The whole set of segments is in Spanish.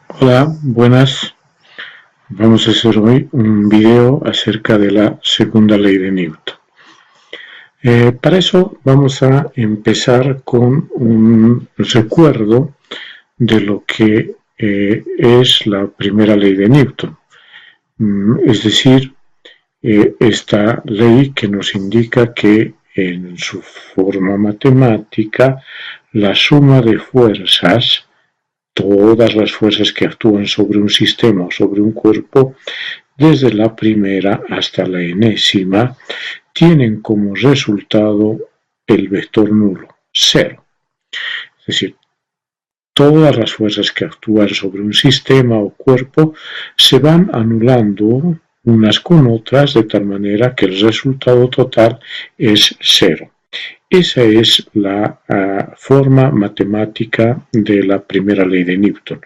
Hola, buenas. Vamos a hacer hoy un video acerca de la segunda ley de Newton. Para eso vamos a empezar con un recuerdo de lo que es la primera ley de Newton. Es decir, esta ley que nos indica que en su forma matemática la suma de fuerzas, todas las fuerzas que actúan sobre un sistema o sobre un cuerpo, desde la primera hasta la enésima, tienen como resultado el vector nulo, cero. Es decir, todas las fuerzas que actúan sobre un sistema o cuerpo se van anulando unas con otras de tal manera que el resultado total es cero. Esa es la forma matemática de la primera ley de Newton.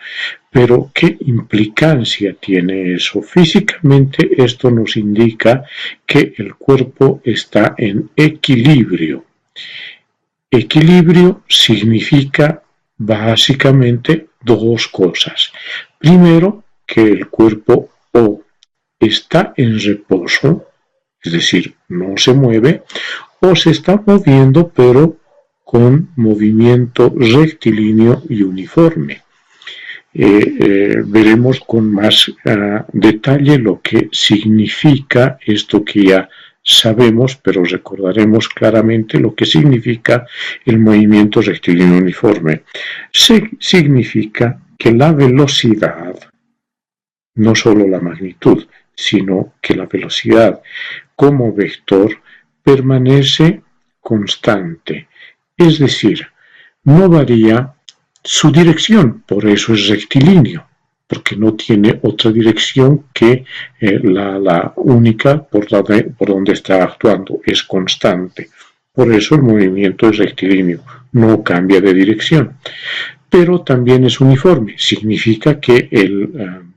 Pero, ¿qué implicancia tiene eso? Físicamente esto nos indica que el cuerpo está en equilibrio. Equilibrio significa básicamente dos cosas. Primero, que el cuerpo o está en reposo, es decir, no se mueve, o se está moviendo pero con movimiento rectilíneo y uniforme. Veremos con más detalle lo que significa esto que ya sabemos, pero recordaremos claramente lo que significa el movimiento rectilíneo uniforme. Significa que la velocidad, no solo la magnitud, sino que la velocidad como vector permanece constante, es decir, no varía su dirección, por eso es rectilíneo, porque no tiene otra dirección que la única por donde está actuando, es constante. Por eso el movimiento es rectilíneo, no cambia de dirección. Pero también es uniforme, significa que el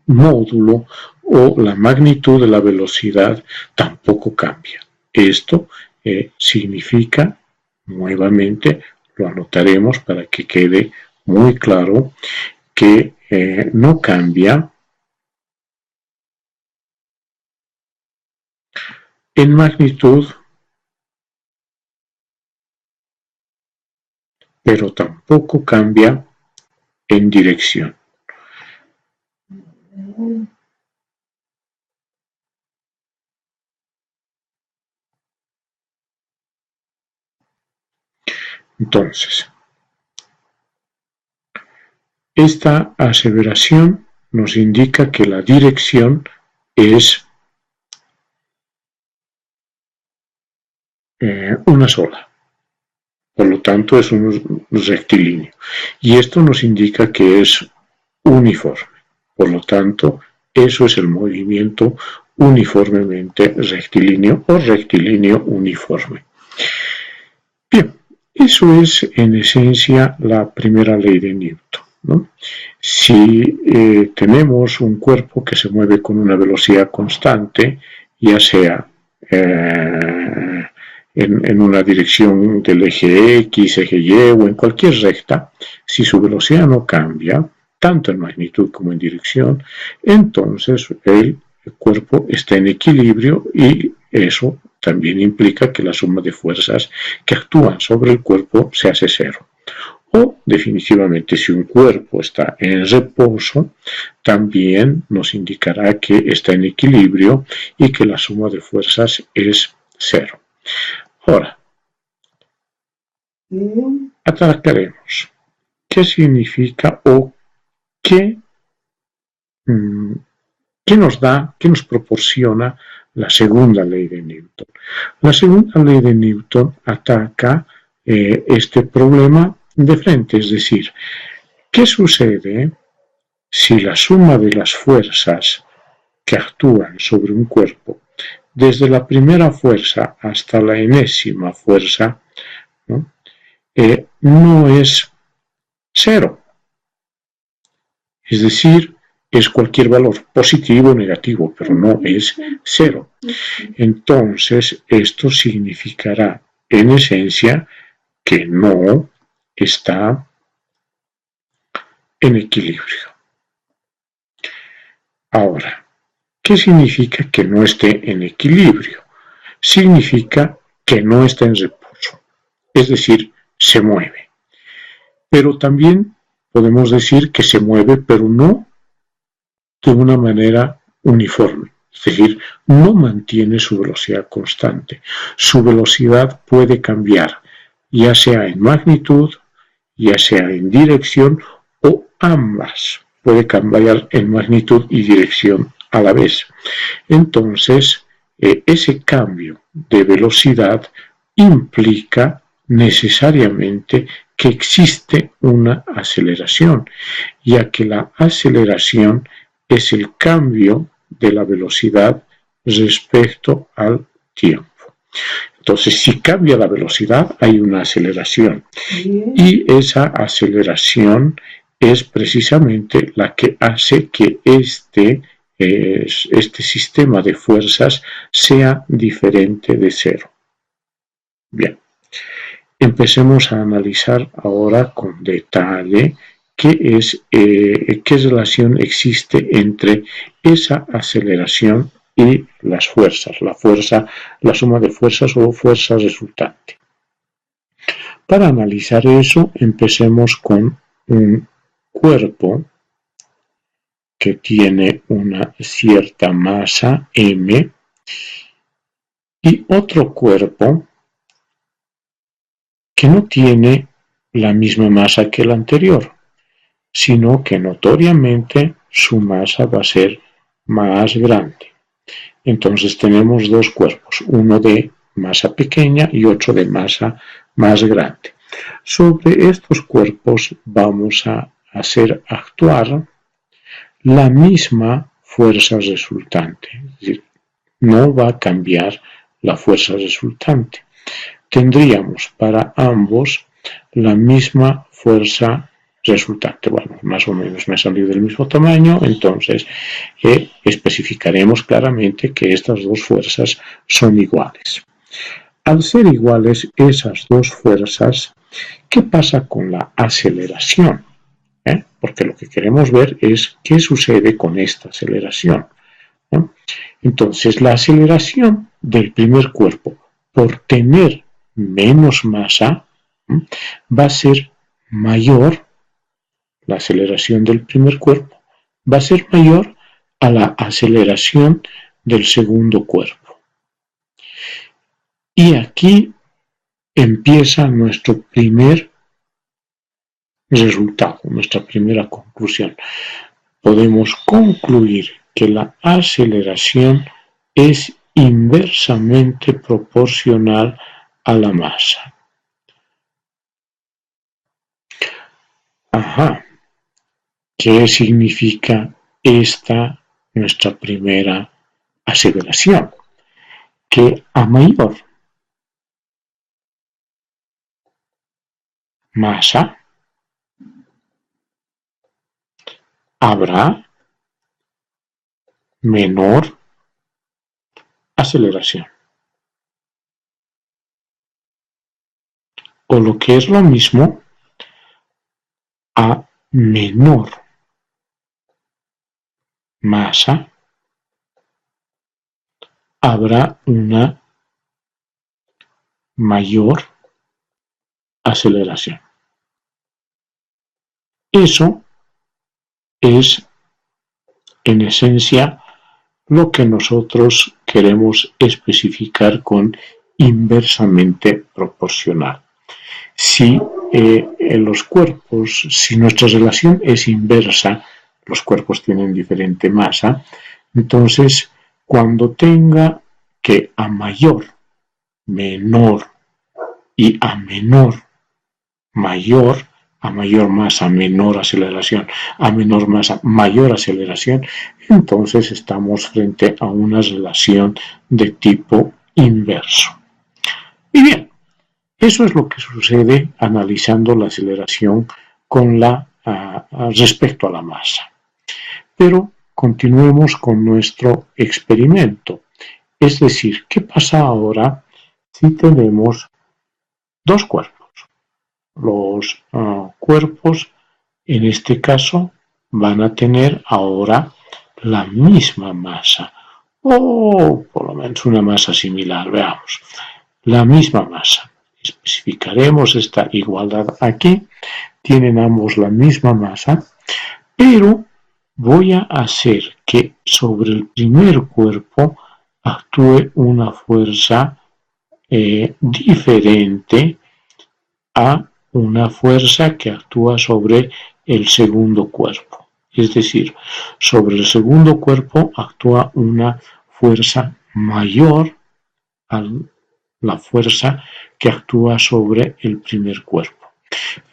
módulo o la magnitud de la velocidad tampoco cambia. Esto significa, nuevamente, lo anotaremos para que quede muy claro, que no cambia en magnitud, pero tampoco cambia en dirección. Entonces, esta aseveración nos indica que la dirección es una sola. Por lo tanto, es un rectilíneo. Y esto nos indica que es uniforme. Por lo tanto, eso es el movimiento uniformemente rectilíneo o rectilíneo uniforme. Bien, eso es en esencia la primera ley de Newton, ¿no? Si tenemos un cuerpo que se mueve con una velocidad constante, ya sea en una dirección del eje X, eje Y o en cualquier recta, si su velocidad no cambia, tanto en magnitud como en dirección, entonces el cuerpo está en equilibrio y eso también implica que la suma de fuerzas que actúan sobre el cuerpo se hace cero. O definitivamente, si un cuerpo está en reposo, también nos indicará que está en equilibrio y que la suma de fuerzas es cero. Ahora, atacaremos qué significa o qué nos proporciona la segunda ley de Newton. La segunda ley de Newton ataca este problema de frente, es decir, ¿qué sucede si la suma de las fuerzas que actúan sobre un cuerpo, desde la primera fuerza hasta la enésima fuerza, no es cero? Es decir, es cualquier valor, positivo o negativo, pero no es cero. Entonces, esto significará, en esencia, que no está en equilibrio. Ahora, ¿qué significa que no esté en equilibrio? Significa que no está en reposo, es decir, se mueve. Pero también podemos decir que se mueve, pero no de una manera uniforme, es decir, no mantiene su velocidad constante. Su velocidad puede cambiar, ya sea en magnitud, ya sea en dirección o ambas. Puede cambiar en magnitud y dirección a la vez. Entonces, ese cambio de velocidad implica necesariamente que existe una aceleración, ya que la aceleración es el cambio de la velocidad respecto al tiempo. Entonces, si cambia la velocidad, hay una aceleración. Y esa aceleración es precisamente la que hace que este sistema de fuerzas sea diferente de cero. Bien, empecemos a analizar ahora con detalle qué relación existe entre esa aceleración y las fuerzas, la suma de fuerzas o fuerza resultante. Para analizar eso, empecemos con un cuerpo que tiene una cierta masa m y otro cuerpo que no tiene la misma masa que el anterior, sino que notoriamente su masa va a ser más grande. Entonces tenemos dos cuerpos, uno de masa pequeña y otro de masa más grande. Sobre estos cuerpos vamos a hacer actuar la misma fuerza resultante, es decir, no va a cambiar la fuerza resultante. Tendríamos para ambos la misma fuerza resultante. Bueno, más o menos me ha salido del mismo tamaño, entonces especificaremos claramente que estas dos fuerzas son iguales. Al ser iguales esas dos fuerzas, ¿qué pasa con la aceleración? Porque lo que queremos ver es qué sucede con esta aceleración. Entonces, la aceleración del primer cuerpo por tener menos masa va a ser mayor, la aceleración del primer cuerpo va a ser mayor a la aceleración del segundo cuerpo. Y aquí empieza nuestro primer resultado, nuestra primera conclusión. Podemos concluir que la aceleración es inversamente proporcional a la masa. Ajá. ¿Qué significa esta nuestra primera aseveración? Que a mayor masa habrá menor aceleración. O lo que es lo mismo, a menor masa habrá una mayor aceleración. Eso es, en esencia, lo que nosotros queremos especificar con inversamente proporcional. Si los cuerpos, si nuestra relación es inversa, los cuerpos tienen diferente masa, entonces cuando tenga que a mayor, menor y a menor, mayor, a mayor masa, menor aceleración, a menor masa, mayor aceleración, entonces estamos frente a una relación de tipo inverso. Y bien, eso es lo que sucede analizando la aceleración con respecto a la masa. Pero continuemos con nuestro experimento. Es decir, ¿qué pasa ahora si tenemos dos cuerpos? Los cuerpos En este caso van a tener ahora la misma masa, o por lo menos una masa similar, veamos, la misma masa. Especificaremos esta igualdad aquí, tienen ambos la misma masa, pero voy a hacer que sobre el primer cuerpo actúe una fuerza diferente a una fuerza que actúa sobre el segundo cuerpo. Es decir, sobre el segundo cuerpo actúa una fuerza mayor a la fuerza que actúa sobre el primer cuerpo.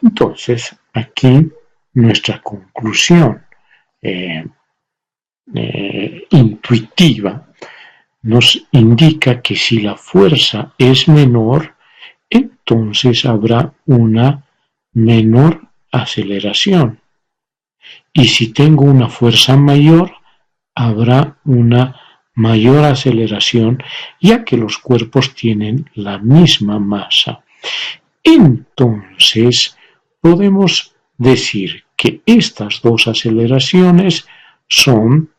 Entonces, aquí nuestra conclusión intuitiva nos indica que si la fuerza es menor, entonces habrá una menor aceleración. Y si tengo una fuerza mayor, habrá una mayor aceleración, ya que los cuerpos tienen la misma masa. Entonces, podemos decir que estas dos aceleraciones son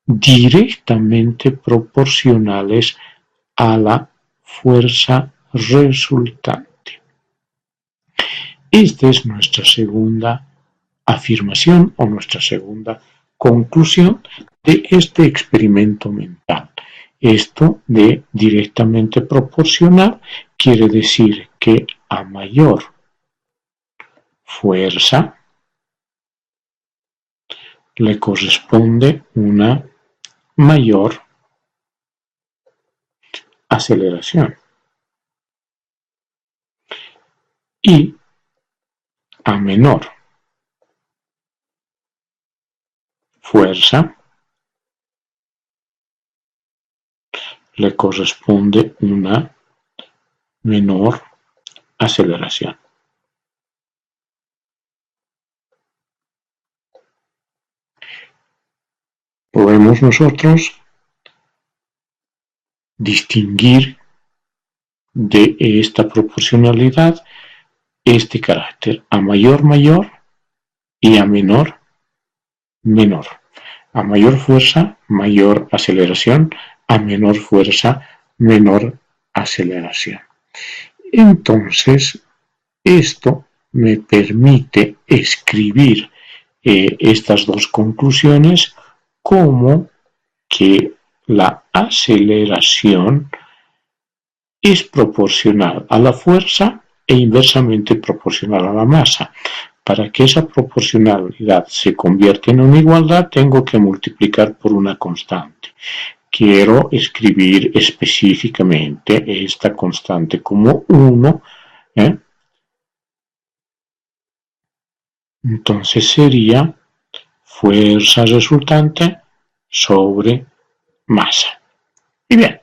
directamente proporcionales a la fuerza resultante. Esta es nuestra segunda afirmación o nuestra segunda conclusión de este experimento mental. Esto de directamente proporcional quiere decir que a mayor fuerza le corresponde una mayor aceleración. Y a menor fuerza le corresponde una menor aceleración. Podemos nosotros distinguir de esta proporcionalidad este carácter: a mayor, mayor, y a menor, menor. A mayor fuerza, mayor aceleración; a menor fuerza, menor aceleración. Entonces, esto me permite escribir estas dos conclusiones como que la aceleración es proporcional a la fuerza e inversamente proporcional a la masa. Para que esa proporcionalidad se convierta en una igualdad, tengo que multiplicar por una constante. Quiero escribir específicamente esta constante como 1. Entonces sería fuerza resultante sobre masa. Y bien,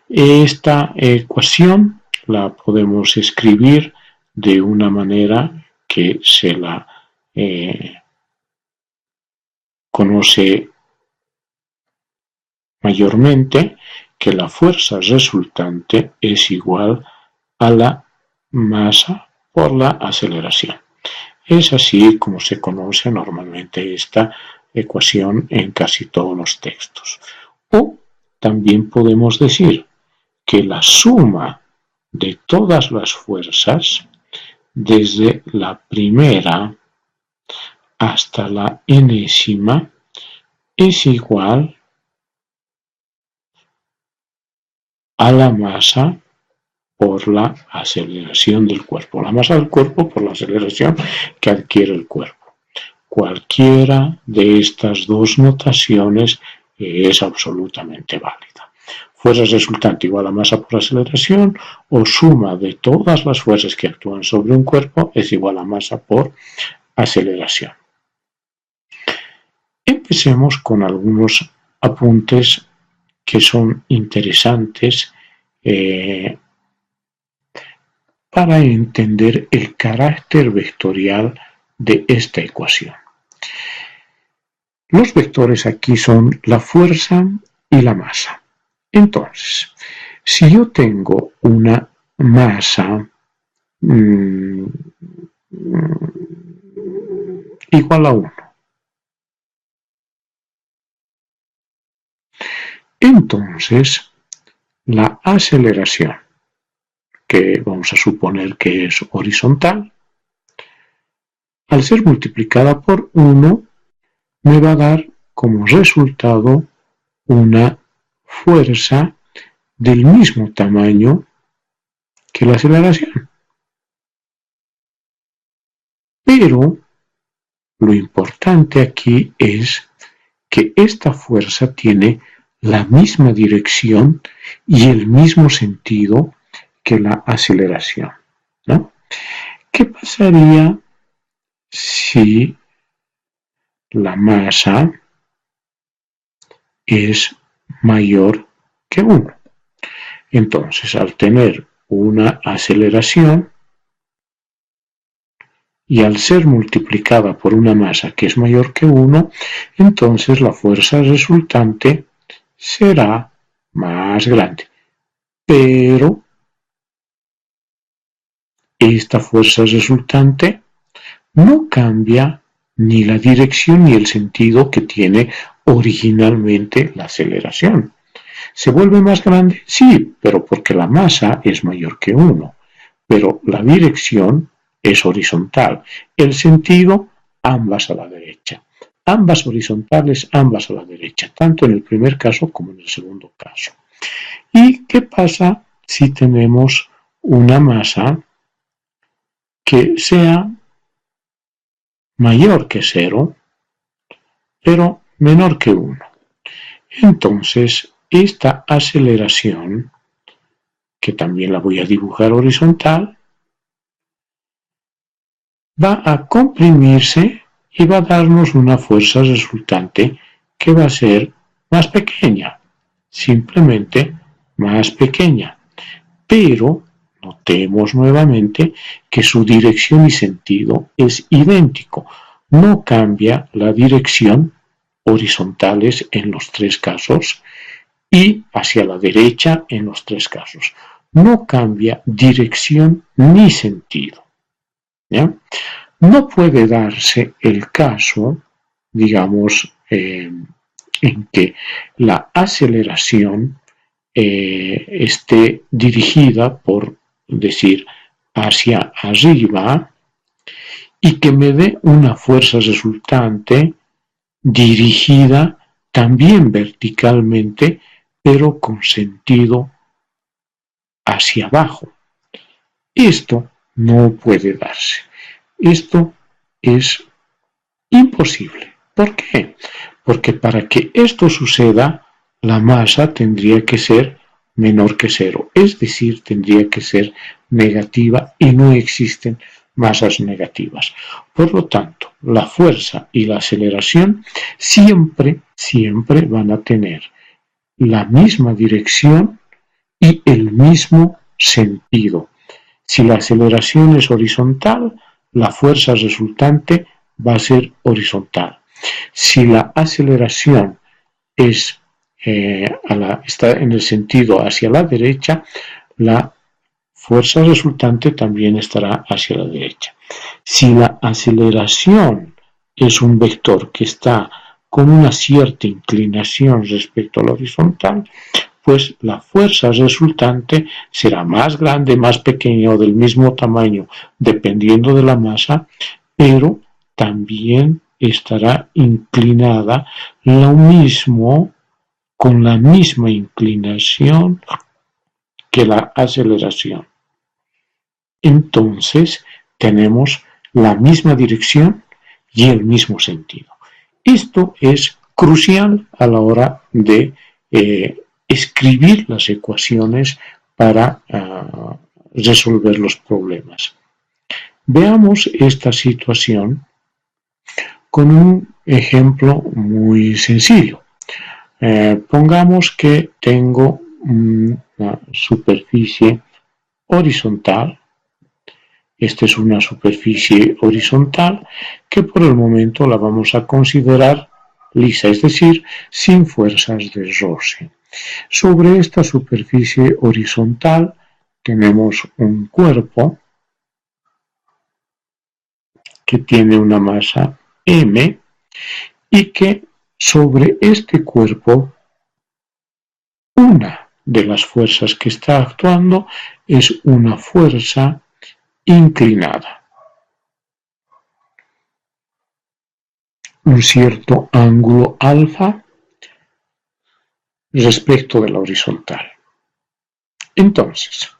esta ecuación la podemos escribir de una manera que se la conoce mayormente, que la fuerza resultante es igual a la masa por la aceleración. Es así como se conoce normalmente esta ecuación en casi todos los textos. O también podemos decir que la suma de todas las fuerzas, desde la primera hasta la enésima, es igual a la masa por la aceleración del cuerpo. La masa del cuerpo por la aceleración que adquiere el cuerpo. Cualquiera de estas dos notaciones es absolutamente válida. Fuerza resultante igual a masa por aceleración, o suma de todas las fuerzas que actúan sobre un cuerpo es igual a masa por aceleración. Empecemos con algunos apuntes que son interesantes para entender el carácter vectorial de esta ecuación. Los vectores aquí son la fuerza y la masa. Entonces, si yo tengo una masa igual a 1. Entonces, la aceleración, que vamos a suponer que es horizontal, al ser multiplicada por 1, me va a dar como resultado una fuerza del mismo tamaño que la aceleración. Pero lo importante aquí es que esta fuerza tiene la misma dirección y el mismo sentido que la aceleración, ¿no? ¿Qué pasaría si la masa es mayor que 1? Entonces, al tener una aceleración y al ser multiplicada por una masa que es mayor que 1, entonces la fuerza resultante será más grande. Pero esta fuerza resultante no cambia ni la dirección ni el sentido que tiene originalmente la aceleración. ¿Se vuelve más grande? Sí, pero porque la masa es mayor que 1. Pero la dirección es horizontal. El sentido, ambas a la derecha. Ambas horizontales, ambas a la derecha, tanto en el primer caso como en el segundo caso. ¿Y qué pasa si tenemos una masa que sea mayor que 0, pero menor que 1? Entonces, esta aceleración, que también la voy a dibujar horizontal, va a comprimirse y va a darnos una fuerza resultante que va a ser más pequeña, simplemente más pequeña. Pero notemos nuevamente que su dirección y sentido es idéntico. No cambia la dirección horizontales en los 3 casos y hacia la derecha en los 3 casos. No cambia dirección ni sentido, ¿ya? No puede darse el caso, digamos, en que la aceleración esté dirigida, por decir, hacia arriba y que me dé una fuerza resultante dirigida también verticalmente, pero con sentido hacia abajo. Esto no puede darse. Esto es imposible. ¿Por qué? Porque para que esto suceda, la masa tendría que ser menor que 0, es decir, tendría que ser negativa y no existen masas negativas. Por lo tanto, la fuerza y la aceleración siempre van a tener la misma dirección y el mismo sentido. Si la aceleración es horizontal, la fuerza resultante va a ser horizontal. Si la aceleración está en el sentido hacia la derecha, la fuerza resultante también estará hacia la derecha. Si la aceleración es un vector que está con una cierta inclinación respecto a la horizontal, pues la fuerza resultante será más grande, más pequeña o del mismo tamaño, dependiendo de la masa, pero también estará inclinada lo mismo, con la misma inclinación que la aceleración. Entonces tenemos la misma dirección y el mismo sentido. Esto es crucial a la hora de escribir las ecuaciones para resolver los problemas. Veamos esta situación con un ejemplo muy sencillo. Pongamos que tengo una superficie horizontal. Esta es una superficie horizontal que por el momento la vamos a considerar lisa, es decir, sin fuerzas de roce. Sobre esta superficie horizontal tenemos un cuerpo que tiene una masa M, y que sobre este cuerpo una de las fuerzas que está actuando es una fuerza inclinada, un cierto ángulo alfa respecto de la horizontal. Entonces,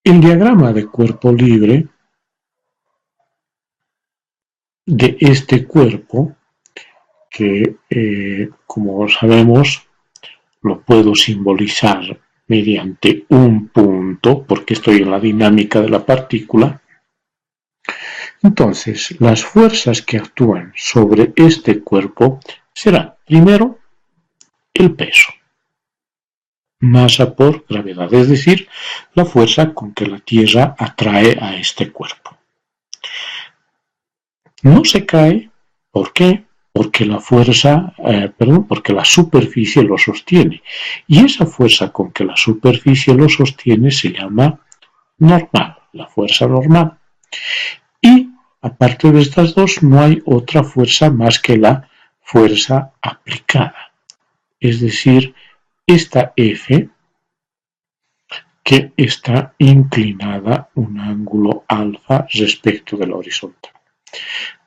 el diagrama de cuerpo libre de este cuerpo, que como sabemos lo puedo simbolizar mediante un punto, porque estoy en la dinámica de la partícula. Entonces, las fuerzas que actúan sobre este cuerpo serán, primero, el peso, masa por gravedad, es decir, la fuerza con que la Tierra atrae a este cuerpo. No se cae, ¿por qué? Porque porque la superficie lo sostiene. Y esa fuerza con que la superficie lo sostiene se llama normal, la fuerza normal. Y aparte de estas dos, no hay otra fuerza más que la fuerza aplicada. Es decir, esta F que está inclinada un ángulo alfa respecto de la horizontal.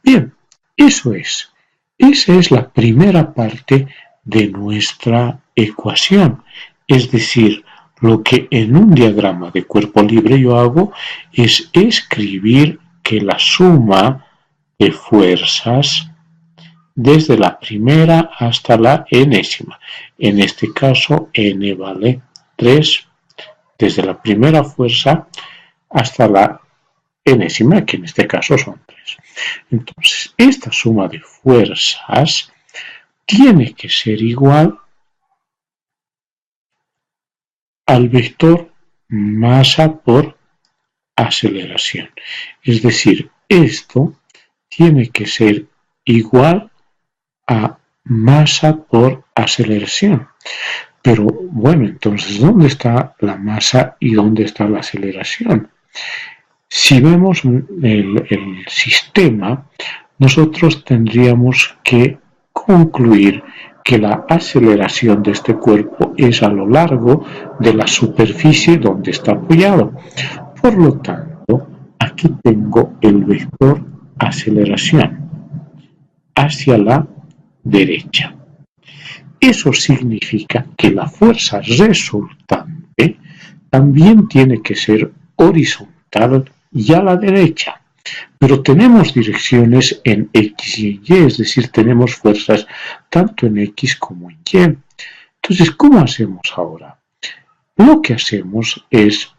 Bien, eso es. Esa es la primera parte de nuestra ecuación. Es decir, lo que en un diagrama de cuerpo libre yo hago es escribir que la suma de fuerzas desde la primera hasta la enésima. En este caso, n vale 3, desde la primera fuerza hasta la enésima, que en este caso son 3. Entonces, esta suma de fuerzas tiene que ser igual al vector masa por aceleración. Es decir, esto tiene que ser igual a masa por aceleración. Pero bueno, entonces, ¿dónde está la masa y dónde está la aceleración? Si vemos el sistema, nosotros tendríamos que concluir que la aceleración de este cuerpo es a lo largo de la superficie donde está apoyado. Por lo tanto, aquí tengo el vector aceleración hacia la derecha. Eso significa que la fuerza resultante también tiene que ser horizontal y a la derecha. Pero tenemos direcciones en X y en Y, es decir, tenemos fuerzas tanto en X como en Y. Entonces, ¿cómo hacemos ahora? Lo que hacemos es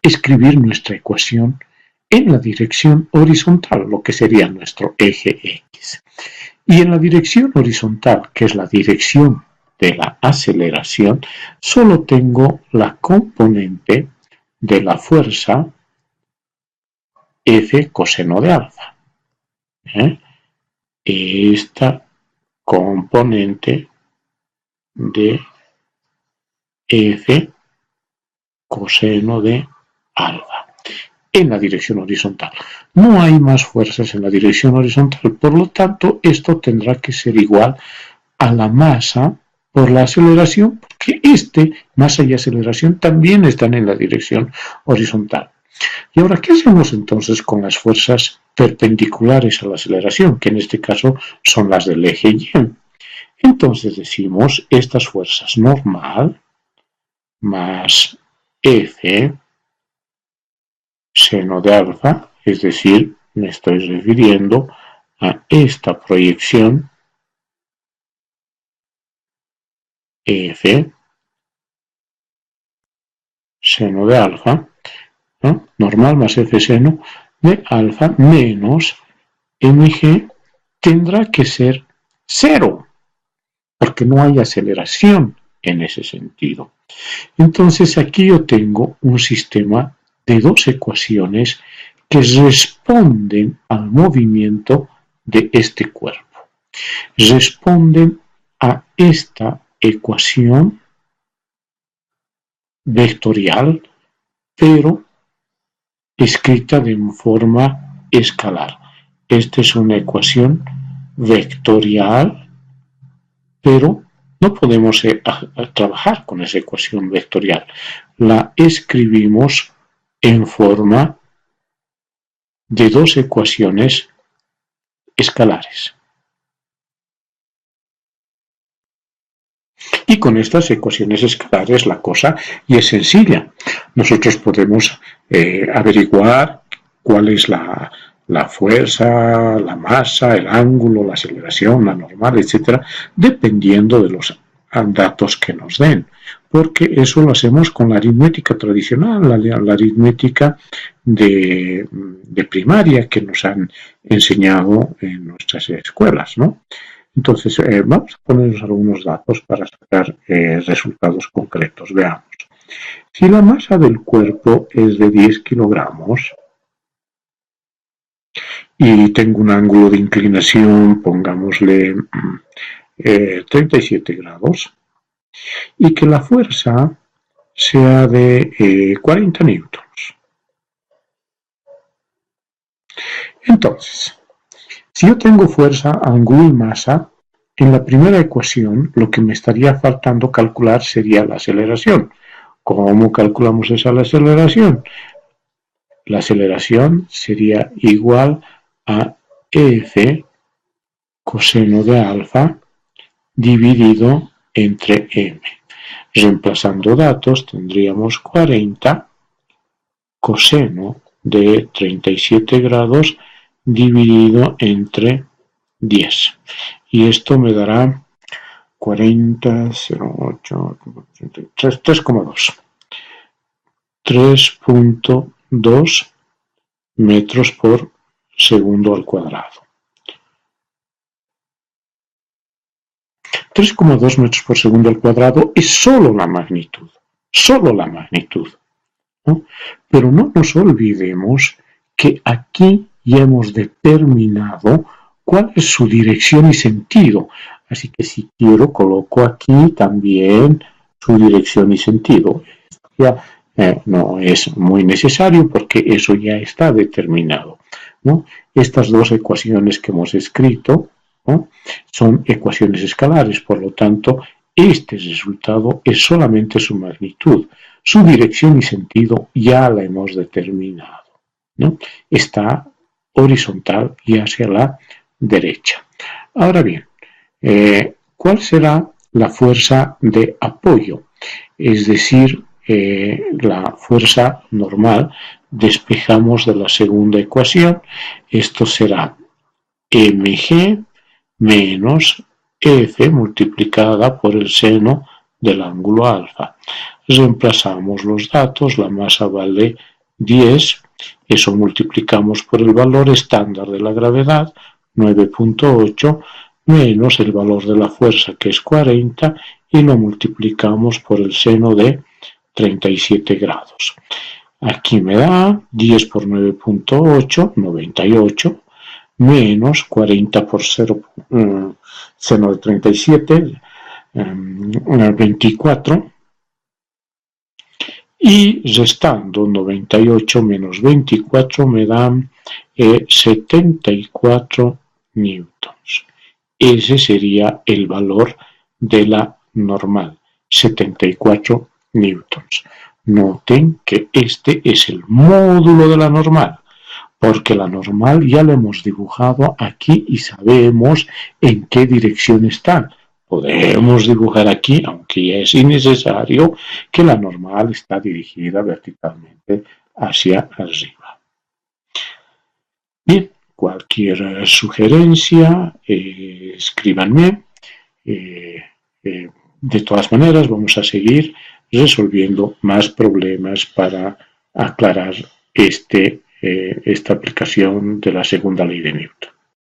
escribir nuestra ecuación en la dirección horizontal, lo que sería nuestro eje X. Y en la dirección horizontal, que es la dirección de la aceleración, solo tengo la componente de la fuerza F coseno de alfa. Esta componente de F coseno de alfa en la dirección horizontal. No hay más fuerzas en la dirección horizontal, por lo tanto, esto tendrá que ser igual a la masa por la aceleración, porque masa y aceleración también están en la dirección horizontal. Y ahora, ¿qué hacemos entonces con las fuerzas perpendiculares a la aceleración, que en este caso son las del eje Y? Entonces decimos estas fuerzas normal más F seno de alfa, es decir, me estoy refiriendo a esta proyección F seno de alfa, ¿no? Normal más F seno de alfa menos mg tendrá que ser 0, porque no hay aceleración en ese sentido. Entonces aquí yo tengo un sistema de dos ecuaciones que responden al movimiento de este cuerpo. Responden a esta ecuación vectorial, pero escrita de forma escalar. Esta es una ecuación vectorial, pero no podemos trabajar con esa ecuación vectorial. La escribimos en forma de dos ecuaciones escalares. Y con estas ecuaciones escalares la cosa ya es sencilla. Nosotros podemos averiguar cuál es la fuerza, la masa, el ángulo, la aceleración, la normal, etcétera, dependiendo de los datos que nos den. Porque eso lo hacemos con la aritmética tradicional, la aritmética de primaria que nos han enseñado en nuestras escuelas, ¿no? Entonces, vamos a poner algunos datos para sacar resultados concretos. Veamos. Si la masa del cuerpo es de 10 kilogramos y tengo un ángulo de inclinación, pongámosle 37 grados, y que la fuerza sea de 40 newtons. Entonces, si yo tengo fuerza, ángulo y masa, en la primera ecuación lo que me estaría faltando calcular sería la aceleración. ¿Cómo calculamos esa aceleración? La aceleración sería igual a F coseno de alfa dividido entre M. Reemplazando datos tendríamos 40 coseno de 37 grados dividido entre 10. Y esto me dará 40, 0,8, 3,2. 3.2 metros por segundo al cuadrado. 3,2 metros por segundo al cuadrado es solo la magnitud, ¿no? Pero no nos olvidemos que aquí ya hemos determinado cuál es su dirección y sentido. Así que si quiero, coloco aquí también su dirección y sentido. Ya no es muy necesario porque eso ya está determinado, ¿no? Estas dos ecuaciones que hemos escrito, ¿no?, son ecuaciones escalares, por lo tanto, este resultado es solamente su magnitud. Su dirección y sentido ya la hemos determinado, ¿no? Está horizontal y hacia la derecha. Ahora bien, ¿cuál será la fuerza de apoyo? Es decir, la fuerza normal, despejamos de la segunda ecuación, esto será mg menos F multiplicada por el seno del ángulo alfa. Reemplazamos los datos, la masa vale 10, eso multiplicamos por el valor estándar de la gravedad, 9.8, menos el valor de la fuerza, que es 40, y lo multiplicamos por el seno de 37 grados. Aquí me da 10 por 9.8, 98, menos 40 por 0, seno de 37, 24, y restando 98 menos 24 me dan 74 newtons. Ese sería el valor de la normal, 74 newtons. Noten que este es el módulo de la normal, porque la normal ya la hemos dibujado aquí y sabemos en qué dirección está. Podemos dibujar aquí, aunque ya es innecesario, que la normal está dirigida verticalmente hacia arriba. Bien, cualquier sugerencia, escríbanme. De todas maneras, vamos a seguir resolviendo más problemas para aclarar esta aplicación de la segunda ley de Newton.